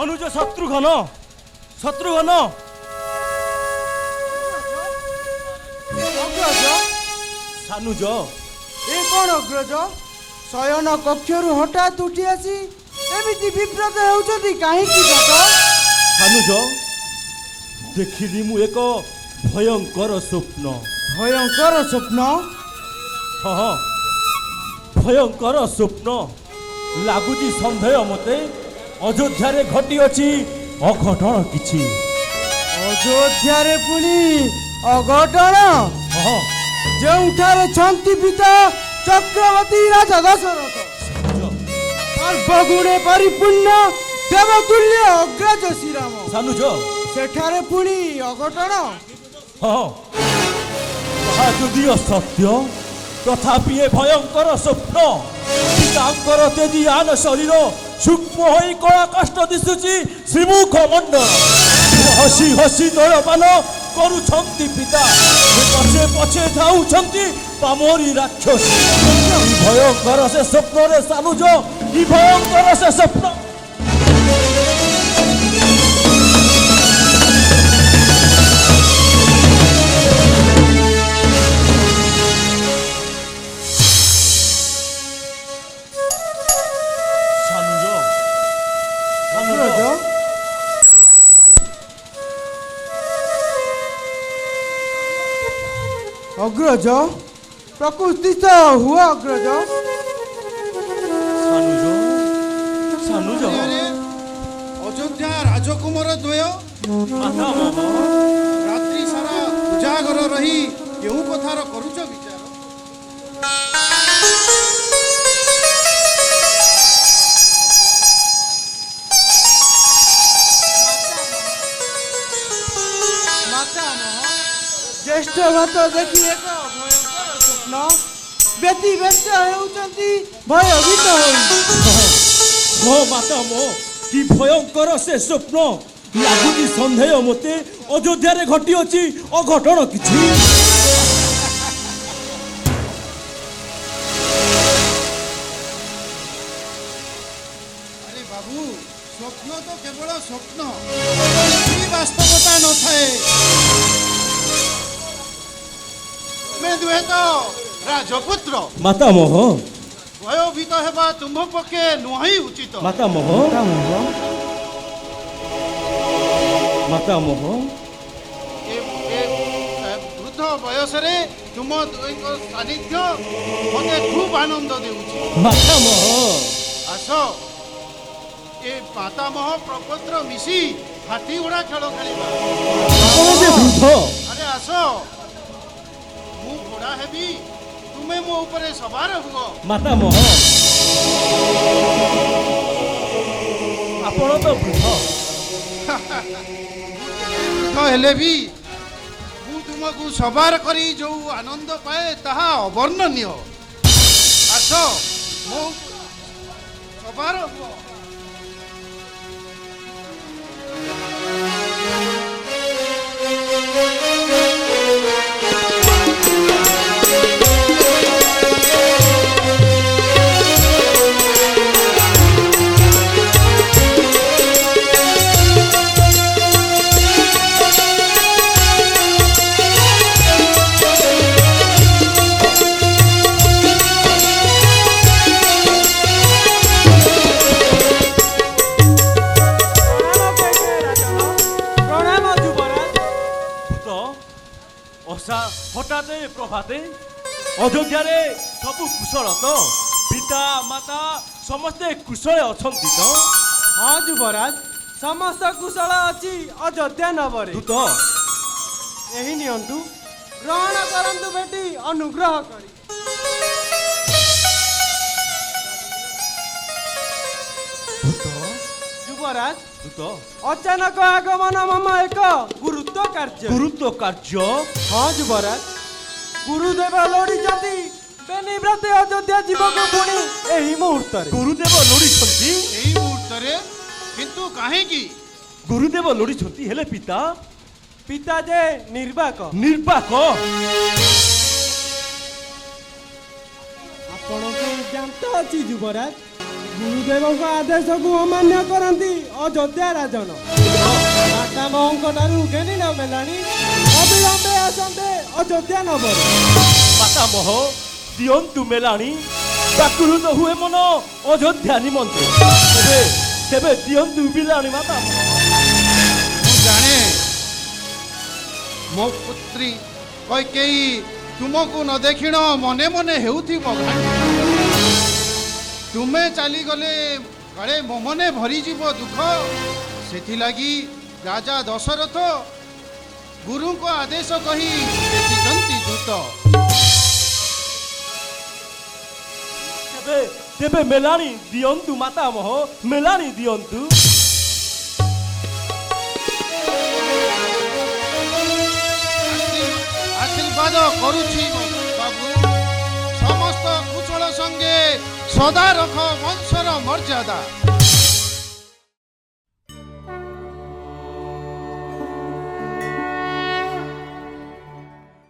অনুজ শত্রুঘ্ন শত্রুঘ্ন ଅଗ୍ରଜ ସାନୁଜ ଏ କ'ଣ ଅଗ୍ରଜ ଶୟନ କକ୍ଷରୁ ହଠାତ୍ ଉଠି ଆସି ଏମିତି ବିବ୍ରତ ହେଉଛନ୍ତି କାହିଁକି କଟ? ସାନୁଜ ଦେଖିଲି ମୁଁ ଏକ ଭୟଙ୍କର ସ୍ୱପ୍ନ। ଭୟଙ୍କର ସ୍ୱପ୍ନ? ହଁ ଭୟଙ୍କର ସ୍ୱପ୍ନ ଲାଗୁଛି ସନ୍ଦେହ ମତେ ଅଯୋଧ୍ୟାରେ ଘଟିଅଛି ଅଘଟଣ କିଛି। ଅଯୋଧ୍ୟାରେ ପୁଣି ଅଘଟଣ? ହଁ ଯେଉଁଠାରେ ଛନ୍ତି ପିତା ଚକ୍ରବର୍ତ୍ତୀ ରାଜା ଦଶରଥ, ସର୍ବଗୁଣେ ପରିପୂର୍ଣ୍ଣ ଦେବତୁଲ୍ୟ ଅଗ୍ରଜ ଶ୍ରୀରାମ, ସାନୁଜ ସେଠାରେ ପୁଣି ଅଘଟଣ? ହଁ ତାହା ଯଦିଓ ସତ୍ୟ ତଥାପି ଏ ଭୟଙ୍କର ସ୍ୱପ୍ନ। ପିତାଙ୍କର ତେଜିଆନ ଶରୀର ସୂକ୍ଷ୍ମ ହୋଇ କଳା କାଷ୍ଠ ଦିଶୁଛି ଶ୍ରୀମୁଖ ମଣ୍ଡଳ। ହସି ହସି ଦଳପାନ କରୁଛନ୍ତି ପିତା, ପଛେ ପଛେ ଧାଉଛନ୍ତି ପାମରୀ ରାକ୍ଷସୀ। କି ଭୟଙ୍କର ସେ ସ୍ୱପ୍ନରେ ସାନୁଜ, କି ଭୟଙ୍କର ସେ ସ୍ୱପ୍ନ। ଅଗ୍ରଜ ପ୍ରକୃତିସ୍ଥ ହୁଅ ଅଗ୍ରଜ। ସାନୁଜ ସାନୁଜ ଅଯୋଧ୍ୟା ରାଜକୁମାର ଦ୍ୱୟ ମାତାମହ ରାତ୍ରି ସାରା ଉଜାଗର ରହି କେଉଁ କଥାର କରୁଛ ବିଚାର? ଜ୍ୟେଷ୍ଠ ଭାତ ଦେଖି ଏକ ଭୟଙ୍କର ସ୍ୱପ୍ନ ବ୍ୟତିବ୍ୟସ୍ତ ହେଉଛନ୍ତି ଭୟଭୀତ ହୋଇ। ମୋ ମାତାମହ କି ଭୟଙ୍କର ସେ ସ୍ୱପ୍ନ ଲାଗୁଛି ସନ୍ଦେହ ମତେ ଅଯୋଧ୍ୟାରେ ଘଟିଅଛି ଅଘଟଣ କିଛି। ଆରେ ବାବୁ, ସ୍ୱପ୍ନ ତ କେବଳ ସ୍ୱପ୍ନ, କିଛି ବାସ୍ତବତା ନଥାଏ। ତୁମେ ଦୁହେଁ ତ ରାଜପୁତ୍ର, ମାତାମହ ଭୟଭୀତ ହେବା ତୁମ୍ଭ ପକ୍ଷେ ନୁହେଁ ଉଚିତ। ମାତାମହ ମାତାମହ ବୃଦ୍ଧ ବୟସରେ ତୁମ ଦୁହିଁଙ୍କ ସାନ୍ନିଧ୍ୟ ମୋତେ ଖୁବ୍ ଆନନ୍ଦ ଦେଉଛି। ମାତାମହ ଆସ, ଏ ମାତାମହ ପ୍ରପତ୍ର ମିଶି ହାତୀ ଘୋଡ଼ା ଖେଳ ଖେଳିବା। ଆପଣ ଯେ ବୃଦ୍ଧ। ଆରେ ଆସ, ମୁଁ ଘୋଡ଼ା ହେବି, ତୁମେ ମୋ ଉପରେ ସବାର ହୁଅ। ମାତାମହ ଆପଣ ତ ବୃଦ୍ଧ। ବୃଦ୍ଧ ହେଲେ ବି ମୁଁ ତୁମକୁ ସବାର କରି ଯୋଉ ଆନନ୍ଦ ପାଏ ତାହା ଅବର୍ଣ୍ଣନୀୟ। ଆସ, ମୋ ସବାର ହୁଅ। ହଠାତ୍ ପ୍ରଭାତେ ଅଯୋଧ୍ୟାରେ ସବୁ କୁଶଳ ତ? ପିତା ମାତା ସମସ୍ତେ କୁଶଳ ଅଛନ୍ତି ତ? ହଁ ଯୁବରାଜ, ସମସ୍ତ କୁଶଳ ଅଛି ଅଯୋଧ୍ୟା ନଗରରେ। ଦୂତ ଏହି ନିଅନ୍ତୁ, ଗ୍ରହଣ କରନ୍ତୁ ବେଟି ଅନୁଗ୍ରହ କରି। ଯୁବରାଜ, ଅଚାନକ ଆଗମନ ମମ ଏକ ଗୁରୁତ୍ୱ କାର୍ଯ୍ୟ। ଗୁରୁତ୍ୱ କାର୍ଯ୍ୟ? ହଁ ଯୁବରାଜ, ଗୁରୁଦେବ ଲୋଡ଼ିଛନ୍ତି ବେନିବ୍ରତେ ଅଯୋଧ୍ୟା ଯିବାକୁ ପୁଣି ଏହି ମୁହୂର୍ତ୍ତରେ। ଗୁରୁଦେବ ଲୋଡ଼ିଛନ୍ତି? ଏହି ମୁହୂର୍ତ୍ତରେ? କିନ୍ତୁ କାହିଁକି? ଗୁରୁଦେବ ଲୋଡ଼ିଛନ୍ତି, ହେଲେ ପିତା? ପିତା ଯେ ନିର୍ବାକ। ନିର୍ବାକ? ଆପଣଙ୍କୁ ଜ୍ଞାତ ଅଛି ଯୁବରାଜ, ଗୁରୁଦେବଙ୍କ ଆଦେଶକୁ ଅମାନ୍ୟ କରନ୍ତି ଅଯୋଧ୍ୟା ରାଜନ। ମାତାମହଙ୍କ ଠାରୁ ଘେନି ନ ମେଲାଣି ଅବିଳମ୍ବେ ଆସନ୍ତେ ଅଯୋଧ୍ୟା ନବରେ। ମାତାମହ ଦିଅନ୍ତୁ ମେଲାଣି ବ୍ୟାକୁଳିତ ହୁଏ ମନ ଅଯୋଧ୍ୟା ନିମନ୍ତେ। ତେବେ ଦିଅନ୍ତୁ ବିଲାଣି ମାତାମହ। ମୁଁ ଜାଣେ ମୋ ପୁତ୍ରୀ କୈକେୟୀ ତୁମକୁ ନ ଦେଖିଣ ମନେ ମନେ ହେଉଥିବ ଘାଣ୍ଟି। ତୁମେ ଚାଲିଗଲେ କାଳେ ମୋ ମନେ ଭରିଯିବ ଦୁଃଖ। ସେଥିଲାଗି ରାଜା ଦଶରଥ ଗୁରୁଙ୍କ ଆଦେଶ କହି ଦେଖିଛନ୍ତି ଦୂତ। ତେବେ ମେଲାଣି ଦିଅନ୍ତୁ ମାତାମହ ମେଲାଣି ଦିଅନ୍ତୁ। ଆଶୀର୍ବାଦ କରୁଛି ବାବୁ। ସମସ୍ତ କୁଶଳ ସଙ୍ଗେ ସଦା ରଖ ବଂଶର ମର୍ଯ୍ୟାଦା।